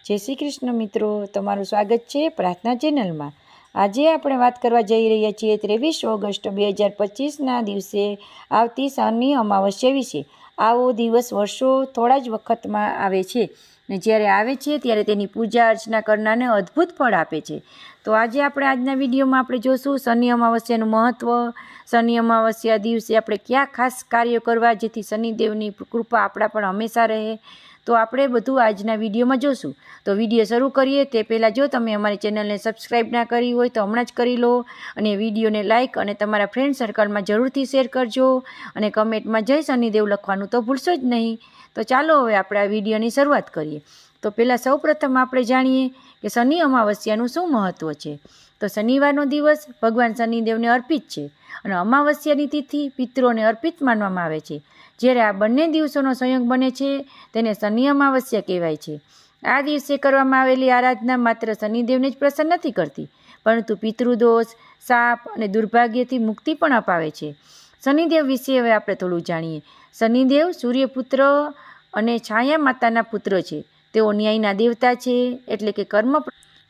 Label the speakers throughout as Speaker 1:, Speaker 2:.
Speaker 1: जय श्री कृष्ण मित्रों, तमारुं स्वागत है प्रार्थना चेनल में। आज આપણે વાત કરવા જઈ રહ્યા છીએ 23 ઓગસ્ટ 2025 ના દિવસે આવતી શનિ અમાવસ્યા વિશે। આવો દિવસ વર્ષો થોડા જ વખતમાં આવે છે ને જ્યારે આવે છે ત્યારે તેની પૂજા અર્ચના કરનારને અદ્ભુત ફળ આપે છે। તો આજે આપણે આજના વિડીયોમાં આપણે જોશું શનિ અમાવસ્યાનું મહત્વ, શનિ અમાવસ્યા દિવસે આપણે કયા ખાસ કાર્યો કરવા જેથી શનિદેવની કૃપા આપણા પર હંમેશા રહે। तो આપણે બધું આજના વિડીયોમાં જોશું। તો વિડીયો શરૂ કરીએ તે પહેલાં જો તમે અમારી ચેનલને સબસ્ક્રાઈબ ના કરી હોય તો હમણાં જ કરી લો અને વિડીયોને લાઇક અને તમારા ફ્રેન્ડ સર્કલમાં જરૂરથી શેર કરજો અને કમેન્ટમાં જય શનિદેવ લખવાનું તો ભૂલશો જ નહીં। તો ચાલો હવે આપણે આ વિડીયોની શરૂઆત કરીએ। તો પહેલાં સૌપ્રથમ આપણે જાણીએ કે શનિ અમાવસ્યાનું શું મહત્ત્વ છે। તો શનિવારનો દિવસ ભગવાન શનિદેવને અર્પિત છે અને અમાવસ્યાની તિથિ પિતૃઓને અર્પિત માનવામાં આવે છે। જ્યારે આ બંને દિવસોનો સંયોગ બને છે તેને શનિ અમાવસ્યા કહેવાય છે। આ દિવસે કરવામાં આવેલી આરાધના માત્ર શનિદેવને જ પ્રસન્ન નથી કરતી, પરંતુ પિતૃદોષ, શાપ અને દુર્ભાગ્યથી મુક્તિ પણ અપાવે છે। શનિદેવ વિશે હવે આપણે થોડું જાણીએ। શનિદેવ સૂર્યપુત્ર અને છાયા માતાના પુત્ર છે। તેઓ ન્યાયના દેવતા છે, એટલે કે કર્મ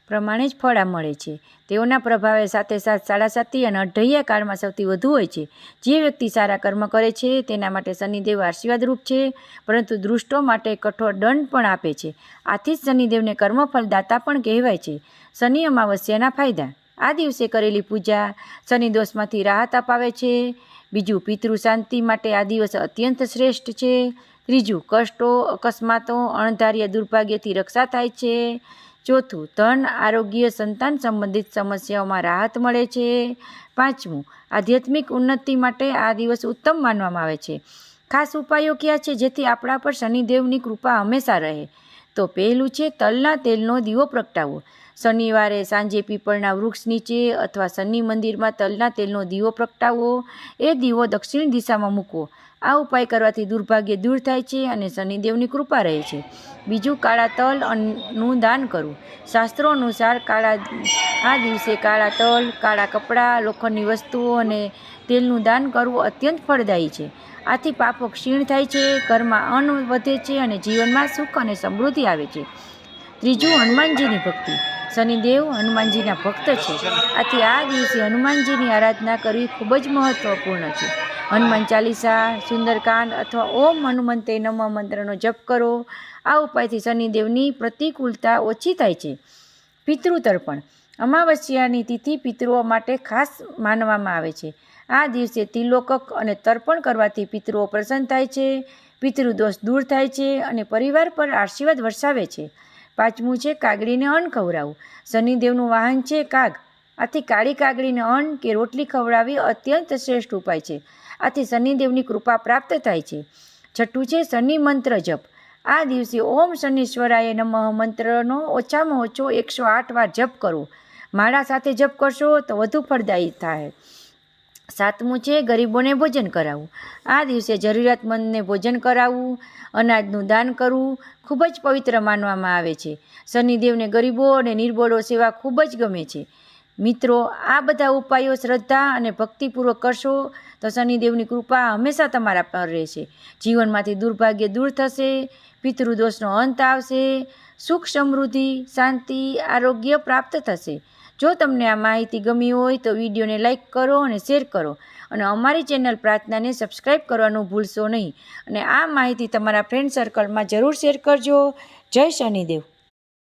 Speaker 1: પ્રમાણે જ ફળ મળે છે। તેઓના પ્રભાવે સાથે 7:30 અને અઢૈયા કાળમાં સૌથી વધુ હોય છે। જે વ્યક્તિ સારા કર્મ કરે છે તેના માટે શનિદેવ આશીર્વાદરૂપ છે, પરંતુ દુષ્ટો માટે કઠોર દંડ પણ આપે છે। આથી જ શનિદેવને કર્મફળદાતા પણ કહેવાય છે। શનિ અમાવસ્યાના ફાયદા: આ દિવસે કરેલી પૂજા શનિદોષમાંથી રાહત અપાવે છે। બીજું, પિતૃ શાંતિ માટે આ દિવસ અત્યંત શ્રેષ્ઠ છે। ત્રીજું, કષ્ટો, અકસ્માતો, અણધાર્યા દુર્ભાગ્યથી રક્ષા થાય છે। ચોથું, ધન, આરોગ્ય, સંતાન સંબંધિત સમસ્યાઓમાં રાહત મળે છે। પાંચમું, આધ્યાત્મિક ઉન્નતિ માટે આ દિવસ ઉત્તમ માનવામાં આવે છે। ખાસ ઉપાયો કયા છે જેથી આપણા પર શનિદેવની કૃપા હંમેશા રહે? તો પહેલું છે તલના તેલનો દીવો પ્રગટાવવો। શનિવારે સાંજે પીપળના વૃક્ષ નીચે અથવા શનિ મંદિરમાં તલના તેલનો દીવો પ્રગટાવવો। એ દીવો દક્ષિણ દિશામાં મૂકવો। આ ઉપાય કરવાથી દુર્ભાગ્ય દૂર થાય છે અને શનિદેવની કૃપા રહે છે। બીજું, કાળા તલનું દાન કરવું। શાસ્ત્રો અનુસાર આ દિવસે કાળા તલ, કાળા કપડાં, લોખંડની વસ્તુઓ અને તેલનું દાન કરવું અત્યંત ફળદાયી છે। આથી પાપો ક્ષીણ થાય છે, ઘરમાં અન્ન વધે છે અને જીવનમાં સુખ અને સમૃદ્ધિ આવે છે। ત્રીજું, હનુમાનજીની ભક્તિ। શનિદેવ હનુમાનજીના ભક્ત છે, આથી આ દિવસે હનુમાનજીની આરાધના કરવી ખૂબ જ મહત્વપૂર્ણ છે। હનુમાન ચાલીસા, સુંદરકાંડ અથવા ઓમ હનુમંતે નમઃ મંત્રનો જપ કરો। આ ઉપાયથી શનિદેવની પ્રતિકૂળતા ઓછી થાય છે। પિતૃતર્પણ: અમાવસ્યાની તિથિ પિતૃઓ માટે ખાસ માનવામાં આવે છે। આ દિવસે તિલોકક અને તર્પણ કરવાથી પિતૃઓ પ્રસન્ન થાય છે, પિતૃદોષ દૂર થાય છે અને પરિવાર પર આશીર્વાદ વરસાવે છે। પાંચમું છે કાગડીને અન્ન ખવડાવવું। શનિદેવનું વાહન છે કાગ, આથી કાળી કાગડીને અન્ન કે રોટલી ખવડાવવી અત્યંત શ્રેષ્ઠ ઉપાય છે। આથી શનિદેવની કૃપા પ્રાપ્ત થાય છે। છઠ્ઠું છે શનિ મંત્ર જપ। આ દિવસે ઓમ શનીશ્વરાય નમઃ મંત્રનો ઓછામાં ઓછો 108 વાર જપ કરવો। માળા સાથે જપ કરશો તો વધુ ફળદાયી થાય। સાતમું છે ગરીબોને ભોજન કરાવવું। આ દિવસે જરૂરિયાતમંદને ભોજન કરાવવું, અનાજનું દાન કરવું ખૂબ જ પવિત્ર માનવામાં આવે છે। શનિદેવને ગરીબો અને નિર્બળો સેવા ખૂબ જ ગમે છે। મિત્રો, આ બધા ઉપાયો શ્રદ્ધા અને ભક્તિપૂર્વક કરશો તો શનિદેવની કૃપા હંમેશા તમારા પર રહેશે। જીવનમાંથી દુર્ભાગ્ય દૂર થશે, પિતૃદોષનો અંત આવશે, સુખ, સમૃદ્ધિ, શાંતિ, આરોગ્ય પ્રાપ્ત થશે। જો તમને આ માહિતી ગમી હોય તો વિડીયોને લાઇક કરો અને શેર કરો અને અમારી ચેનલ પ્રાર્થનાને સબસ્ક્રાઈબ કરવાનું ભૂલશો નહીં અને આ માહિતી તમારા ફ્રેન્ડ સર્કલમાં જરૂર શેર કરજો। જય શનિદેવ।